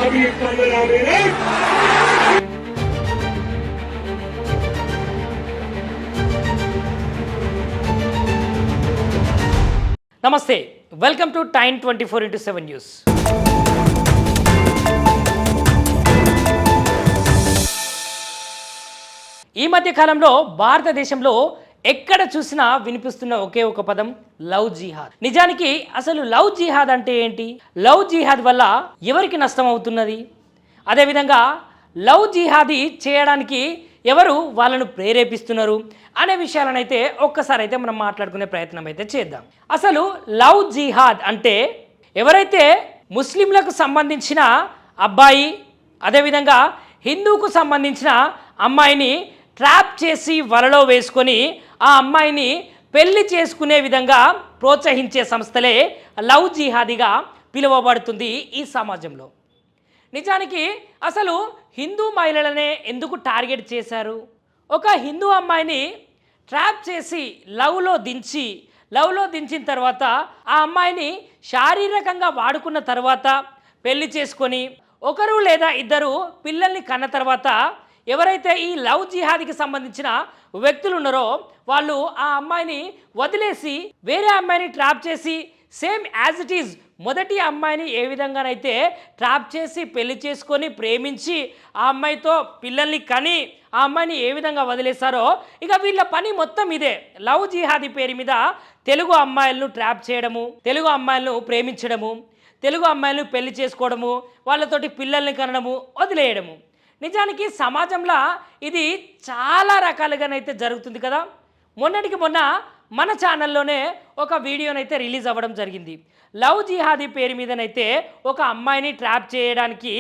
अभी 15 मिनट। నమస్తే, welcome to time 24x7 news. ఈ మధ్య కాలంలో భారతదేశంలో ఎక్కడ చూసినా వినిపిస్తున్న ఒకే ఒక పదం లవ్ జిహాద్. నిజానికి అసలు లవ్ జిహాద్ అంటే ఏంటి? లవ్ జిహాద్ వల్ల ఎవరికి నష్టం అవుతున్నది? అదేవిధంగా లవ్ జిహాదీ చేయడానికి ఎవరు వాళ్ళను ప్రేరేపిస్తున్నారు అనే విషయాలనైతే ఒక్కసారి అయితే మనం మాట్లాడుకునే ప్రయత్నం అయితే చేద్దాం. అసలు లవ్ జిహాద్ అంటే ఎవరైతే ముస్లింలకు సంబంధించిన అబ్బాయి అదేవిధంగా హిందూకు సంబంధించిన అమ్మాయిని ట్రాప్ చేసి వలలో వేసుకొని ఆ అమ్మాయిని పెళ్లి చేసుకునే విధంగా ప్రోత్సహించే సంస్థలే లవ్ జిహాదీగా పిలువబడుతుంది ఈ సమాజంలో. నిజానికి అసలు హిందూ మహిళలనే ఎందుకు టార్గెట్ చేశారు? ఒక హిందూ అమ్మాయిని ట్రాప్ చేసి లవ్లో దించిన తర్వాత ఆ అమ్మాయిని శారీరకంగా వాడుకున్న తర్వాత పెళ్లి చేసుకొని ఒకరు లేదా ఇద్దరు పిల్లల్ని కన్న తర్వాత ఎవరైతే ఈ లవ్ జిహాదీకి సంబంధించిన వ్యక్తులు ఉన్నారో వాళ్ళు ఆ అమ్మాయిని వదిలేసి వేరే అమ్మాయిని ట్రాప్ చేసి సేమ్ యాజ్ ఇట్ ఈజ్ మొదటి అమ్మాయిని ఏ విధంగానైతే ట్రాప్ చేసి పెళ్లి చేసుకొని ప్రేమించి ఆ అమ్మాయితో పిల్లల్ని కని ఆ అమ్మాయిని ఏ విధంగా వదిలేశారో ఇక వీళ్ళ పని మొత్తం ఇదే. లవ్ జిహాదీ పేరు మీద తెలుగు అమ్మాయిలను ట్రాప్ చేయడము, తెలుగు అమ్మాయిలను ప్రేమించడము, తెలుగు అమ్మాయిలను పెళ్లి చేసుకోవడము, వాళ్ళతోటి పిల్లల్ని కనడము, వదిలేయడము. నిజానికి సమాజంలో ఇది చాలా రకాలుగానైతే జరుగుతుంది కదా. మొన్నటికి మొన్న మన ఛానల్లోనే ఒక వీడియోనైతే రిలీజ్ అవ్వడం జరిగింది. లవ్ జిహాదీ పేరు మీదనైతే ఒక అమ్మాయిని ట్రాప్ చేయడానికి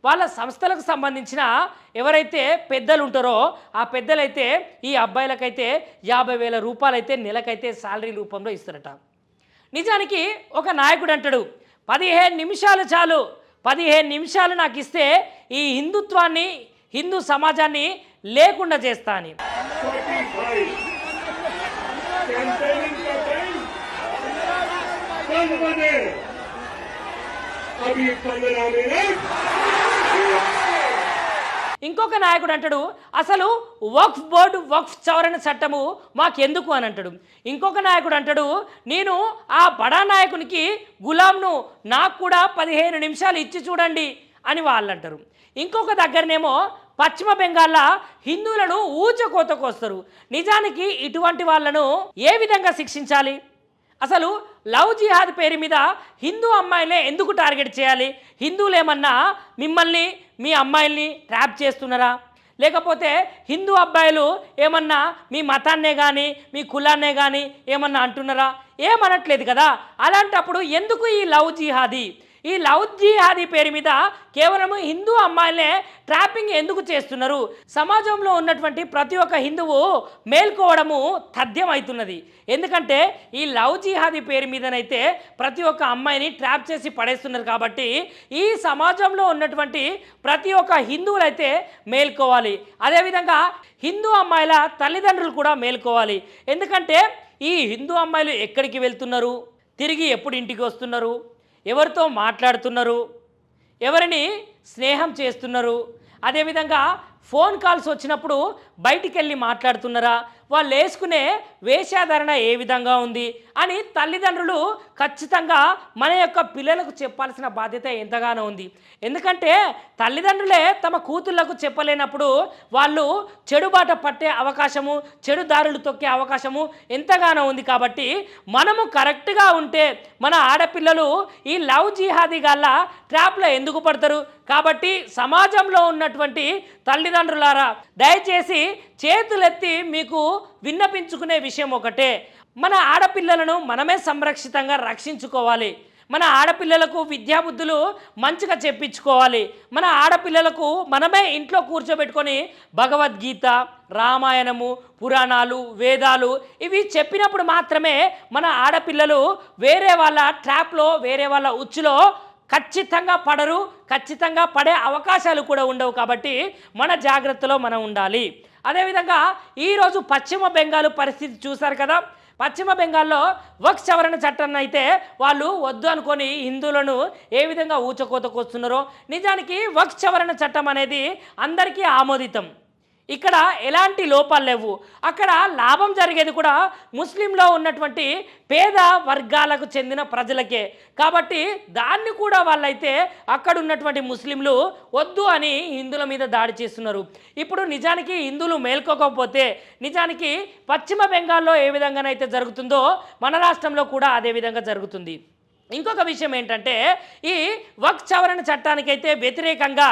వాళ్ళ సంస్థలకు సంబంధించిన ఎవరైతే పెద్దలు ఉంటారో ఆ పెద్దలైతే ఈ అబ్బాయిలకైతే 50,000 రూపాయలు అయితే నెలకైతే శాలరీ రూపంలో ఇస్తారట. నిజానికి ఒక నాయకుడు అంటాడు 15 నిమిషాలు చాలు, 15 నిమిషాలు నాకు ఇస్తే ఈ హిందుత్వాన్ని హిందూ సమాజాన్ని లేకుండా చేస్తా అని. ఇంకొక నాయకుడు అంటాడు అసలు వక్ఫ్ బోర్డు వక్ఫ్ సవరణ చట్టము మాకెందుకు అని అంటాడు. ఇంకొక నాయకుడు అంటాడు నేను ఆ బడా నాయకునికి గులాంను, నాకు కూడా 15 నిమిషాలు ఇచ్చి చూడండి అని వాళ్ళు అంటారు. ఇంకొక దగ్గరనేమో పశ్చిమ బెంగాల్లో హిందువులను ఊచకోతకు వస్తారు. నిజానికి ఇటువంటి వాళ్ళను ఏ విధంగా శిక్షించాలి? అసలు లవ్ జిహాద్ పేరు మీద హిందూ అమ్మాయిలే ఎందుకు టార్గెట్ చేయాలి? హిందువులు ఏమన్నా మిమ్మల్ని మీ అమ్మాయిల్ని ట్రాప్ చేస్తున్నారా? లేకపోతే హిందూ అబ్బాయిలు ఏమన్నా మీ మతాన్నే కానీ మీ కులాన్నే కానీ ఏమన్నా అంటున్నారా? ఏమనట్లేదు కదా. అలాంటప్పుడు ఎందుకు ఈ లవ్ జిహాదీ? ఈ లవ్ జిహాదీ పేరు మీద కేవలం హిందూ అమ్మాయిలనే ట్రాపింగ్ ఎందుకు చేస్తున్నారు? సమాజంలో ఉన్నటువంటి ప్రతి ఒక్క హిందువు మేల్కోవడము తథ్యం అవుతున్నది. ఎందుకంటే ఈ లవ్ జిహాదీ పేరు మీదనైతే ప్రతి ఒక్క అమ్మాయిని ట్రాప్ చేసి పడేస్తున్నారు. కాబట్టి ఈ సమాజంలో ఉన్నటువంటి ప్రతి ఒక్క హిందువులైతే మేల్కోవాలి. అదేవిధంగా హిందూ అమ్మాయిల తల్లిదండ్రులు కూడా మేల్కోవాలి. ఎందుకంటే ఈ హిందూ అమ్మాయిలు ఎక్కడికి వెళ్తున్నారు, తిరిగి ఎప్పుడు ఇంటికి వస్తున్నారు, ఎవరితో మాట్లాడుతున్నారు, ఎవరిని స్నేహం చేస్తున్నారు, అదేవిధంగా ఫోన్ కాల్స్ వచ్చినప్పుడు బయటికి వెళ్ళి మాట్లాడుతున్నారా, వాళ్ళు వేసుకునే వేషధారణ ఏ విధంగా ఉంది అని తల్లిదండ్రులు ఖచ్చితంగా మన యొక్క పిల్లలకు చెప్పాల్సిన బాధ్యత ఎంతగానో ఉంది. ఎందుకంటే తల్లిదండ్రులే తమ కూతుళ్లకు చెప్పలేనప్పుడు వాళ్ళు చెడుబాట పట్టే అవకాశము, చెడు దారులు తొక్కే అవకాశము ఎంతగానో ఉంది. కాబట్టి మనము కరెక్ట్గా ఉంటే మన ఆడపిల్లలు ఈ లవ్ జిహాదీ గల్ల ట్రాప్లో ఎందుకు పడతారు? కాబట్టి సమాజంలో ఉన్నటువంటి తల్లిదండ్రులారా దయచేసి చేతులెత్తి మీకు విన్నపించుకునే విషయం ఒకటే, మన ఆడపిల్లలను మనమే సంరక్షితంగా రక్షించుకోవాలి. మన ఆడపిల్లలకు విద్యాబుద్ధులు మంచిగా చెప్పించుకోవాలి. మన ఆడపిల్లలకు మనమే ఇంట్లో కూర్చోబెట్టుకొని భగవద్గీత, రామాయణము, పురాణాలు, వేదాలు ఇవి చెప్పినప్పుడు మాత్రమే మన ఆడపిల్లలు వేరే వాళ్ళ ట్రాప్లో, వేరే వాళ్ళ ఉచ్చులో ఖచ్చితంగా పడరు, ఖచ్చితంగా పడే అవకాశాలు కూడా ఉండవు. కాబట్టి మన జాగ్రత్తలో మనం ఉండాలి. అదేవిధంగా ఈరోజు పశ్చిమ బెంగాల్ పరిస్థితి చూశారు కదా. పశ్చిమ బెంగాల్లో వక్ఫ్ సవరణ చట్టాన్ని అయితే వాళ్ళు వద్దు అనుకొని హిందువులను ఏ విధంగా ఊచకోతకొస్తున్నారో, నిజానికి వక్ఫ్ సవరణ చట్టం అనేది అందరికీ ఆమోదితం. ఇక్కడ ఎలాంటి లోపాలు లేవు. అక్కడ లాభం జరిగేది కూడా ముస్లింలో ఉన్నటువంటి పేద వర్గాలకు చెందిన ప్రజలకే. కాబట్టి దాన్ని కూడా వాళ్ళైతే అక్కడ ఉన్నటువంటి ముస్లింలు వద్దు అని హిందువుల మీద దాడి చేస్తున్నారు. ఇప్పుడు నిజానికి హిందువులు మేల్కోకపోతే నిజానికి పశ్చిమ బెంగాల్లో ఏ విధంగానైతే జరుగుతుందో మన రాష్ట్రంలో కూడా అదే విధంగా జరుగుతుంది. ఇంకొక విషయం ఏంటంటే, ఈ వక్ఫ్ సవరణ చట్టానికైతే వ్యతిరేకంగా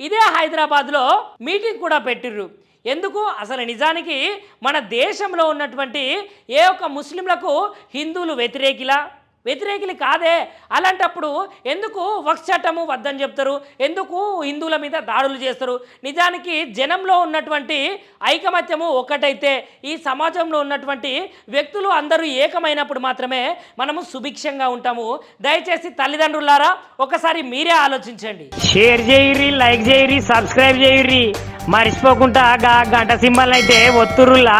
ఇదే హైదరాబాద్లో మీటింగ్ కూడా పెట్టిర్రు. ఎందుకు? అసలు నిజానికి మన దేశంలో ఉన్నటువంటి ఏ ఒక్క ముస్లింలకు హిందువులు వ్యతిరేకిలు కాదే. అలాంటప్పుడు ఎందుకు వక్ఫ్ చట్టము వద్దని చెప్తారు? ఎందుకు హిందువుల మీద దాడులు చేస్తారు? నిజానికి జనంలో ఉన్నటువంటి ఐకమత్యము ఒకటైతే, ఈ సమాజంలో ఉన్నటువంటి వ్యక్తులు అందరూ ఏకమైనప్పుడు మాత్రమే మనము సుభిక్షంగా ఉంటాము. దయచేసి తల్లిదండ్రులారా ఒకసారి మీరే ఆలోచించండి. షేర్ చేయరి, లైక్ చేయరి, సబ్స్క్రైబ్ చేయరి, మర్చిపోకుండా గంట సింబల్ అయితే ఒత్తురులా.